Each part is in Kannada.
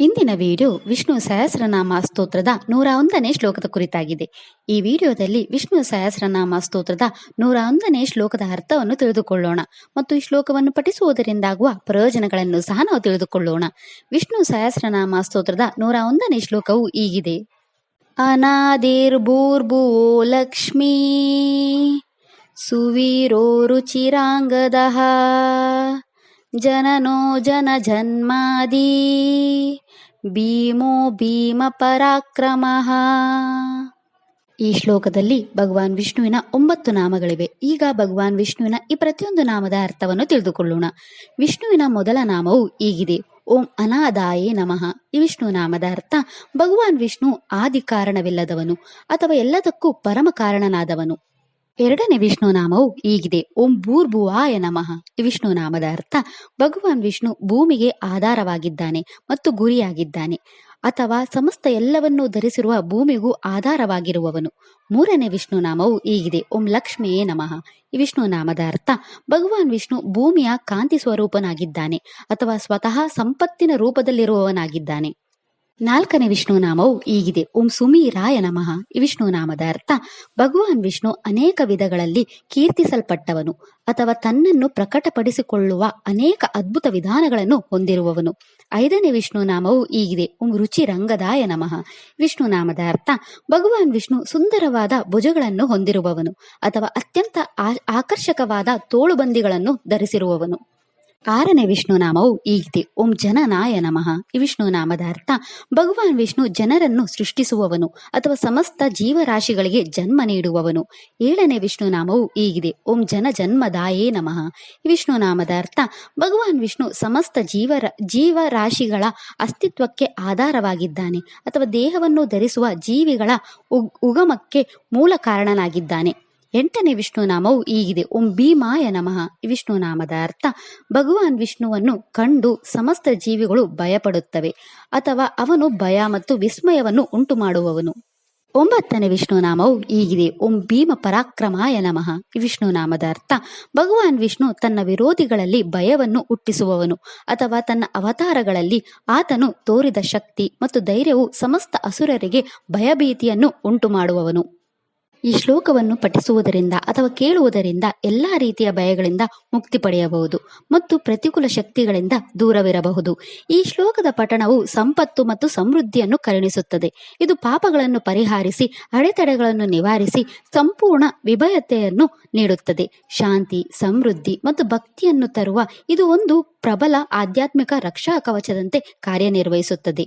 ಇಂದಿನ ವಿಡಿಯೋ ವಿಷ್ಣು ಸಹಸ್ರನಾಮ ಸ್ತೋತ್ರದ 101ನೇ ಶ್ಲೋಕದ ಕುರಿತಾಗಿದೆ. ಈ ವಿಡಿಯೋದಲ್ಲಿ ವಿಷ್ಣು ಸಹಸ್ರನಾಮ ಸ್ತೋತ್ರದ 101ನೇ ಶ್ಲೋಕದ ಅರ್ಥವನ್ನು ತಿಳಿದುಕೊಳ್ಳೋಣ ಮತ್ತು ಈ ಶ್ಲೋಕವನ್ನು ಪಠಿಸುವುದರಿಂದಾಗುವ ಪ್ರಯೋಜನಗಳನ್ನು ಸಹ ನಾವು ತಿಳಿದುಕೊಳ್ಳೋಣ. ವಿಷ್ಣು ಸಹಸ್ರನಾಮ ಸ್ತೋತ್ರದ 101ನೇ ಶ್ಲೋಕವು ಹೀಗಿದೆ. ಅನಾದಿರ್ಭೂರ್ಭುವೋ ಲಕ್ಷ್ಮೀ ಸುವೀರೋ ರುಚಿರಾಂಗದಃ ಜನನೋ ಜನ ಜನ್ಮಾದಿ ಭೀಮೋ ಭೀಮ ಪರಾಕ್ರಮಃ. ಈ ಶ್ಲೋಕದಲ್ಲಿ ಭಗವಾನ್ ವಿಷ್ಣುವಿನ 9 ನಾಮಗಳಿವೆ. ಈಗ ಭಗವಾನ್ ವಿಷ್ಣುವಿನ ಈ ಪ್ರತಿಯೊಂದು ನಾಮದ ಅರ್ಥವನ್ನು ತಿಳಿದುಕೊಳ್ಳೋಣ. ವಿಷ್ಣುವಿನ ಮೊದಲ ನಾಮವು ಹೀಗಿದೆ. ಓಂ ಅನಾದಾಯೇ ನಮಃ. ಈ ವಿಷ್ಣು ನಾಮದ ಅರ್ಥ ಭಗವಾನ್ ವಿಷ್ಣು ಆದಿ ಕಾರಣವಿಲ್ಲದವನು ಅಥವಾ ಎಲ್ಲದಕ್ಕೂ ಪರಮ ಕಾರಣನಾದವನು. ಎರಡನೇ ವಿಷ್ಣು ನಾಮವು ಹೀಗಿದೆ. ಓಂ ಭೂರ್ಭುವಾಯ ನಮಃ. ಈ ವಿಷ್ಣು ನಾಮದ ಅರ್ಥ ಭಗವಾನ್ ವಿಷ್ಣು ಭೂಮಿಗೆ ಆಧಾರವಾಗಿದ್ದಾನೆ ಮತ್ತು ಗುರಿಯಾಗಿದ್ದಾನೆ ಅಥವಾ ಸಮಸ್ತ ಎಲ್ಲವನ್ನೂ ಧರಿಸಿರುವ ಭೂಮಿಗೂ ಆಧಾರವಾಗಿರುವವನು. ಮೂರನೇ ವಿಷ್ಣು ನಾಮವು ಹೀಗಿದೆ. ಓಂ ಲಕ್ಷ್ಮಿಯೇ ನಮಃ. ಈ ವಿಷ್ಣು ನಾಮದ ಅರ್ಥ ಭಗವಾನ್ ವಿಷ್ಣು ಭೂಮಿಯ ಕಾಂತಿ ಸ್ವರೂಪನಾಗಿದ್ದಾನೆ ಅಥವಾ ಸ್ವತಃ ಸಂಪತ್ತಿನ ರೂಪದಲ್ಲಿರುವವನಾಗಿದ್ದಾನೆ. ನಾಲ್ಕನೇ ವಿಷ್ಣು ನಾಮವು ಹೀಗಿದೆ. ಓಂ ಸುಮೀರಾಯ ನಮಃ. ಈ ವಿಷ್ಣು ನಾಮದ ಅರ್ಥ ಭಗವಾನ್ ವಿಷ್ಣು ಅನೇಕ ವಿಧಗಳಲ್ಲಿ ಕೀರ್ತಿಸಲ್ಪಟ್ಟವನು ಅಥವಾ ತನ್ನನ್ನು ಪ್ರಕಟಪಡಿಸಿಕೊಳ್ಳುವ ಅನೇಕ ಅದ್ಭುತ ವಿಧಾನಗಳನ್ನು ಹೊಂದಿರುವವನು. ಐದನೇ ವಿಷ್ಣು ನಾಮವು ಹೀಗಿದೆ. ಓಂ ರುಚಿರಂಗದಾಯ ನಮಃ. ವಿಷ್ಣು ನಾಮದ ಅರ್ಥ ಭಗವಾನ್ ವಿಷ್ಣು ಸುಂದರವಾದ ಭುಜಗಳನ್ನು ಹೊಂದಿರುವವನು ಅಥವಾ ಅತ್ಯಂತ ಆಕರ್ಷಕವಾದ ತೋಳುಬಂದಿಗಳನ್ನು ಧರಿಸಿರುವವನು. ಆರನೇ ವಿಷ್ಣು ನಾಮವು ಹೀಗಿದೆ. ಓಂ ಜನನಾಯ ನಮಃ. ಈ ವಿಷ್ಣು ನಾಮದ ಅರ್ಥ ಭಗವಾನ್ ವಿಷ್ಣು ಜನರನ್ನು ಸೃಷ್ಟಿಸುವವನು ಅಥವಾ ಸಮಸ್ತ ಜೀವರಾಶಿಗಳಿಗೆ ಜನ್ಮ ನೀಡುವವನು. ಏಳನೇ ವಿಷ್ಣು ನಾಮವು ಹೀಗಿದೆ. ಓಂ ಜನ ಜನ್ಮದಾಯೇ ನಮಃ. ಈ ವಿಷ್ಣು ನಾಮದ ಅರ್ಥ ಭಗವಾನ್ ವಿಷ್ಣು ಸಮಸ್ತ ಜೀವರಾಶಿಗಳ ಅಸ್ತಿತ್ವಕ್ಕೆ ಆಧಾರವಾಗಿದ್ದಾನೆ ಅಥವಾ ದೇಹವನ್ನು ಧರಿಸುವ ಜೀವಿಗಳ ಉಗಮಕ್ಕೆ ಮೂಲ ಕಾರಣನಾಗಿದ್ದಾನೆ. ಎಂಟನೇ ವಿಷ್ಣು ನಾಮವು ಹೀಗಿದೆ. ಓಂ ಭೀಮಾಯ ನಮಃ. ಈ ವಿಷ್ಣು ನಾಮದ ಅರ್ಥ ಭಗವಾನ್ ವಿಷ್ಣುವನ್ನು ಕಂಡು ಸಮಸ್ತ ಜೀವಿಗಳು ಭಯಪಡುತ್ತವೆ ಅಥವಾ ಅವನು ಭಯ ಮತ್ತು ವಿಸ್ಮಯವನ್ನು ಉಂಟು ಮಾಡುವವನು. ಒಂಬತ್ತನೇ ವಿಷ್ಣು ನಾಮವು ಹೀಗಿದೆ. ಓಂ ಭೀಮ ಪರಾಕ್ರಮಾಯ ನಮಃ. ಈ ವಿಷ್ಣು ನಾಮದ ಅರ್ಥ ಭಗವಾನ್ ವಿಷ್ಣು ತನ್ನ ವಿರೋಧಿಗಳಲ್ಲಿ ಭಯವನ್ನು ಹುಟ್ಟಿಸುವವನು ಅಥವಾ ತನ್ನ ಅವತಾರಗಳಲ್ಲಿ ಆತನು ತೋರಿದ ಶಕ್ತಿ ಮತ್ತು ಧೈರ್ಯವು ಸಮಸ್ತ ಅಸುರರಿಗೆ ಭಯಭೀತಿಯನ್ನು ಉಂಟು ಮಾಡುವವನು. ಈ ಶ್ಲೋಕವನ್ನು ಪಠಿಸುವುದರಿಂದ ಅಥವಾ ಕೇಳುವುದರಿಂದ ಎಲ್ಲಾ ರೀತಿಯ ಭಯಗಳಿಂದ ಮುಕ್ತಿ ಪಡೆಯಬಹುದು ಮತ್ತು ಪ್ರತಿಕೂಲ ಶಕ್ತಿಗಳಿಂದ ದೂರವಿರಬಹುದು. ಈ ಶ್ಲೋಕದ ಪಠಣವು ಸಂಪತ್ತು ಮತ್ತು ಸಮೃದ್ಧಿಯನ್ನು ಕರುಣಿಸುತ್ತದೆ. ಇದು ಪಾಪಗಳನ್ನು ಪರಿಹರಿಸಿ ಅಡೆತಡೆಗಳನ್ನು ನಿವಾರಿಸಿ ಸಂಪೂರ್ಣ ವಿಭಯತೆಯನ್ನು ನೀಡುತ್ತದೆ. ಶಾಂತಿ, ಸಮೃದ್ಧಿ ಮತ್ತು ಭಕ್ತಿಯನ್ನು ತರುವ ಇದು ಒಂದು ಪ್ರಬಲ ಆಧ್ಯಾತ್ಮಿಕ ರಕ್ಷಾ ಕವಚದಂತೆ ಕಾರ್ಯನಿರ್ವಹಿಸುತ್ತದೆ.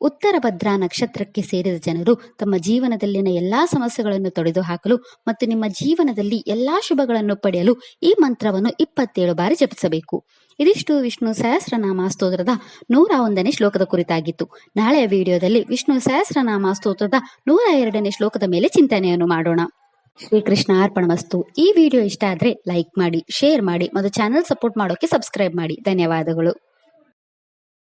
ಉತ್ತರ ಭದ್ರಾ ನಕ್ಷತ್ರಕ್ಕೆ ಸೇರಿದ ಜನರು ತಮ್ಮ ಜೀವನದಲ್ಲಿನ ಎಲ್ಲಾ ಸಮಸ್ಯೆಗಳನ್ನು ತೊಡೆದುಹಾಕಲು ಮತ್ತು ನಿಮ್ಮ ಜೀವನದಲ್ಲಿ ಎಲ್ಲಾ ಶುಭಗಳನ್ನು ಪಡೆಯಲು ಈ ಮಂತ್ರವನ್ನು 27 ಬಾರಿ ಜಪಿಸಬೇಕು. ಇದಿಷ್ಟು ವಿಷ್ಣು ಸಹಸ್ರನಾಮ ಸ್ತೋತ್ರದ 101ನೇ ಶ್ಲೋಕದ ಕುರಿತಾಗಿತ್ತು. ನಾಳೆಯ ವಿಡಿಯೋದಲ್ಲಿ ವಿಷ್ಣು ಸಹಸ್ರನಾಮ ಸ್ತೋತ್ರದ 102ನೇ ಶ್ಲೋಕದ ಮೇಲೆ ಚಿಂತನೆಯನ್ನು ಮಾಡೋಣ. ಶ್ರೀಕೃಷ್ಣ ಅರ್ಪಣಮಸ್ತು. ಈ ವಿಡಿಯೋ ಇಷ್ಟ ಆದ್ರೆ ಲೈಕ್ ಮಾಡಿ, ಶೇರ್ ಮಾಡಿ ಮತ್ತು ಚಾನೆಲ್ ಸಪೋರ್ಟ್ ಮಾಡೋಕೆ ಸಬ್ಸ್ಕ್ರೈಬ್ ಮಾಡಿ. ಧನ್ಯವಾದಗಳು.